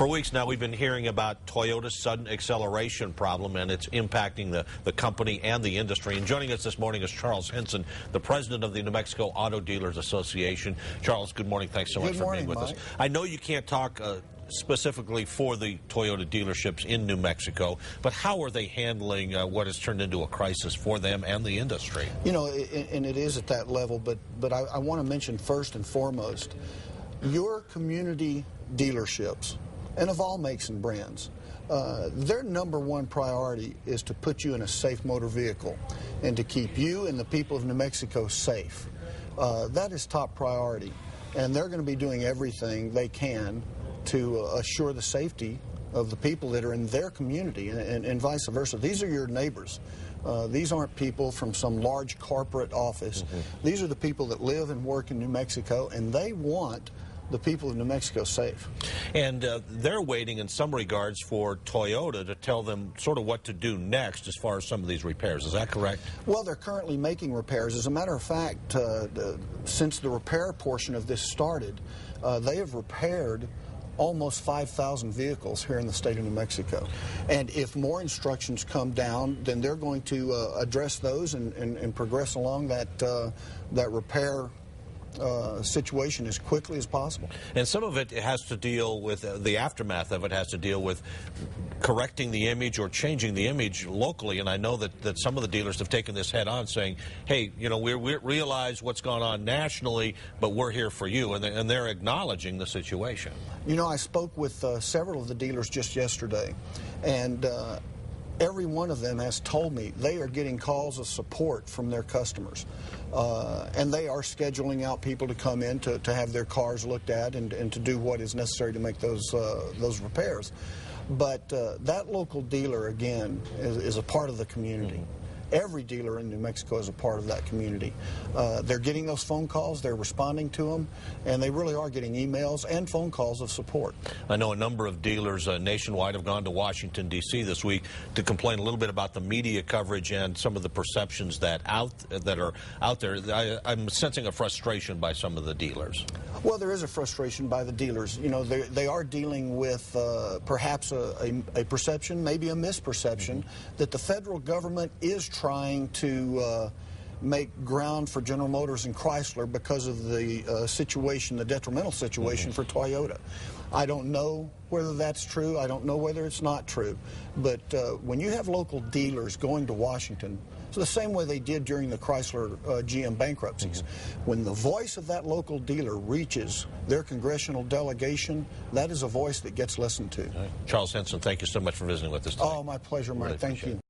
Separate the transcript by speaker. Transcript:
Speaker 1: For weeks now, we've been hearing about Toyota's sudden acceleration problem, and it's impacting the company and the industry. And joining us this morning is Charles Henson, the president of the New Mexico Auto Dealers Association. Charles, good morning. Thanks so much for being with us. I know you can't talk specifically for the Toyota dealerships in New Mexico, but how are they handling what has turned into a crisis for them and the industry?
Speaker 2: You know, and it is at that level, but I want to mention first and foremost, your community dealerships, and of all makes and brands, their number one priority is to put you in a safe motor vehicle and to keep you and the people of New Mexico safe. That is top priority, and they're going to be doing everything they can to assure the safety of the people that are in their community and vice versa. These are your neighbors. These aren't people from some large corporate office. These are the people that live and work in New Mexico, and they want the people of New Mexico safe.
Speaker 1: And they're waiting in some regards for Toyota to tell them sort of what to do next as far as some of these repairs. Is that correct?
Speaker 2: Well, they're currently making repairs. As a matter of fact, since the repair portion of this started, they have repaired almost 5,000 vehicles here in the state of New Mexico. And if more instructions come down, then they're going to address those and progress along that repair situation as quickly as possible.
Speaker 1: And some of it has to deal with the aftermath of it, has to deal with correcting the image or changing the image locally. And I know that some of the dealers have taken this head on, saying, hey, you know, we realize what's gone on nationally, but we're here for you. And they're acknowledging the situation.
Speaker 2: You know, I spoke with several of the dealers just yesterday, and every one of them has told me they are getting calls of support from their customers. And they are scheduling out people to come in to have their cars looked at and to do what is necessary to make those repairs. But that local dealer, again, is a part of the community. Every dealer in New Mexico is a part of that community. They're getting those phone calls, they're responding to them, and they really are getting emails and phone calls of support.
Speaker 1: I know a number of dealers nationwide have gone to Washington, D.C. this week to complain a little bit about the media coverage and some of the perceptions that are out there. I'm sensing a frustration by some of the dealers.
Speaker 2: Well, there is a frustration by the dealers. You know, they are dealing with perhaps a perception, maybe a misperception, that the federal government is trying to make ground for General Motors and Chrysler because of the situation, the detrimental situation for Toyota. I don't know whether that's true. I don't know whether it's not true. But when you have local dealers going to Washington, it's the same way they did during the Chrysler GM bankruptcies. When the voice of that local dealer reaches their congressional delegation, that is a voice that gets listened to.
Speaker 1: Charles Henson, thank you so much for visiting with us today.
Speaker 2: Oh, my pleasure, Mike. Thank you.